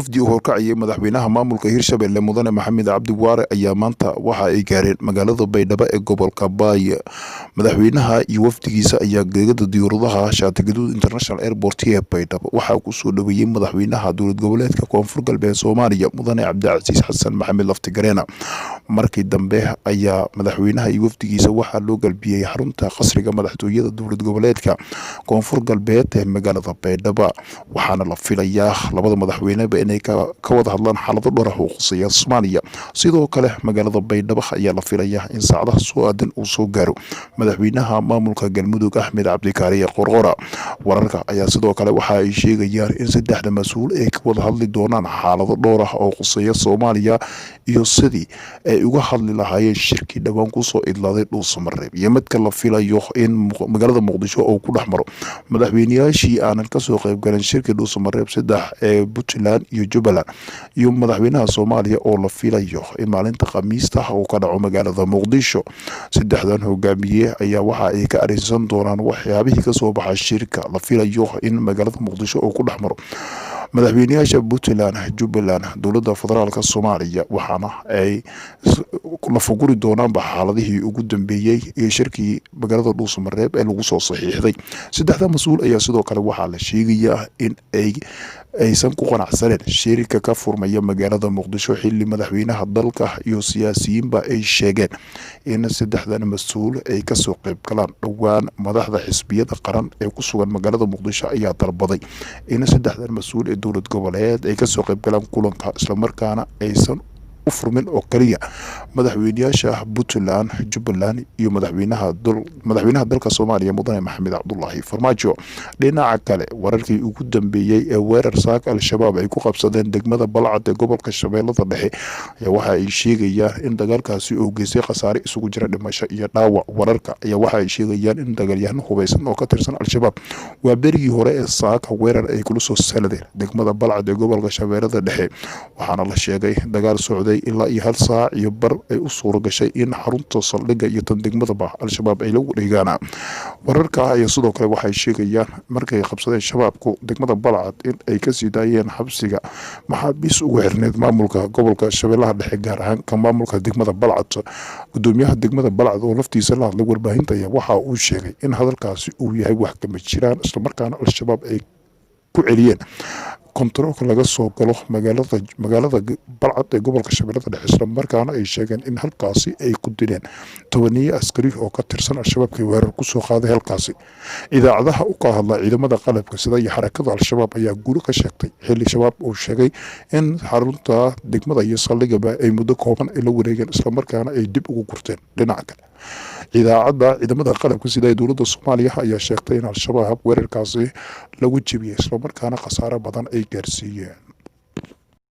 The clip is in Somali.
wafdi uu horkacayay madaxweynaha maamulka Hirshabelle Mudane Maxamed Cabdi Waare ayaa maanta waxa ay gaareen magaalada Baydhabo ee gobolka Baay. Madaxweynaha iyo wafdigiisa ayaa geegada diyaaradaha Shaatigaduud International Airport ee Baydhabo waxa ku soo dhaweeyay madaxweynaha dowlad goboleedka Koonfur Galbeed Soomaaliya Mudane Cabdicasiis Xasan Maxamed Laftigareena. Markii dambe ayaa madaxweynaha iyo wafdigiisa waxa loo galbiyay xarunta qasriga madaxtooyada dowlad goboleedka Koonfur Galbeed ee magaalada Baydhabo, waxaana la filayaa labada madaxweyne inay ka wada hadlaan xaalado dhowr ah oo quseeya Soomaaliya. Sidoo kale magaalada Baydhabo ayaa la filayaa in saacadaha soo aadan uu soo gaaro madaxweynaha maamulka Galmudug Axmed Cabdi Kaariye Qorqora. Wararka ayaa sidoo kale waxa ay sheegayaan in saddexda mas'uul ay ka wada hadli doonaan xaalado dhowr ah oo quseeya Soomaaliya iyo sidii ay uga hadli lahaayeen shirkii dhawaan ku soo idlaaday Dhuusamareeb iyo midka la filayo in magaalada Muqdisho uu ku dhaxmaro madaxweynayaashii aanan ka soo qayb galin shirkii Dhuusamareeb 3 ee Puntland iyo Jubbaland iyo madaxweynaha Soomaaliya oo la filayo in maalinta Khamiista uu ka dhaco magaalada Muqdisho. Saddexdan hogaamiye ayaa waxa ay ka arrinsan doonaan waxyaabihii ka soo baxay shirka la filayo in magaalada Muqdisho uu ku dhaxmaro madaxweynayaasha Puntland, Jubbaland, dowladda federaalka Soomaaliya, waxaana ay la fuguri doonaan xaaladihii ugu dambeeyay ee shirkii magaalada Dhuusamareeb ee lagu soo saxiixday. Saddexda mas'uul ayaa sidoo kale waxaa la sheegayaa in aysan ku qanacsaneen shirka ka furmaya magaalada Muqdisho xilli madaxweynaha dalka iyo siyaasiyiinba ay sheegeen in saddexdan mas'uul ay ka soo qayb galaan dhawaan. Madaxda xisbiyada qaran ee ku sugan magaalada Muqdisho ayaa dalbaday in saddexdan mas'uul ee dowlad goboleed ay ka soo qayb galaan kulanka, isla markaana aysan u furmin oo kaliya madaxweynayaasha Puntland, Jubbaland iyo madaxweynaha dalka Soomaaliya Mudane Maxamed Cabdullaahi Farmaajo. Dhinaca kale, wararkii ugu dambeeyay ee weerar saaka Al-Shabaab ay ku qabsadeen degmada Balcad ee gobolka Shabeellada Dhexe ayaa waxa ay sheegayaan in dagaalkaasi uu geystay khasaare isugu jira dhimasho iyo dhaawac. Wararka ayaa waxa ay sheegayaan in dagaalyahanno hubeysan oo ka tirsan Al-Shabaab waa berigii hore ee saaka weerar ay kula soo saladeen degmada Balcad ee gobolka Shabeellada Dhexe, waxaana la sheegay dagaal socday ilaa iyo hal saac iyo bar ay u suura gashay in xarunta saldhigga iyo tan degmadaba Al-Shabaab ay la wareegaan. Wararka ayaa sidoo kale waxay sheegayaan markay qabsadeen shabaabku degmada Balcad in ay ka sii daayeen xabsiga maxaabiis ugu xirneed maamulka gobolka Shabeellaha Dhexe, gaar ahaan ka maamulka degmada Balcad. Gudoomiyaha degmada Balcad oo laftiisa la hadlay warbaahinta ayaa waxa uu sheegay in hadalkaasi uu yahay wax kama jiraan, isla markaana Al-Shabaab ay ku celiyeen kontaroolka laga soo galo magaalada Balcad ee gobolka Shabeellada Dhexe, isla markaana ay sheegeen in halkaasi ay ku dileen 10 askari oo ka tirsan Al-Shabaab ee weerar ku soo qaaday halkaasi. Idaacadaha u ka hadla ciidamada qalabka sida iyo xarakada Al-Shabaab ayaa guul ka sheegtay xilli shabaab uu sheegay in xarunta degmada iyo saldhigaba ay muddo kooban ay la wareegeen, isla markaana ay dib ugu gurteen. Dhinaca kale, ciidamada qalabka sida dowladda Soomaaliya ayaa sheegtay in Al-Shabaab weerarkaasi lagu jebiyay, isla markaana khasaare badan ay gaarsiiyeen.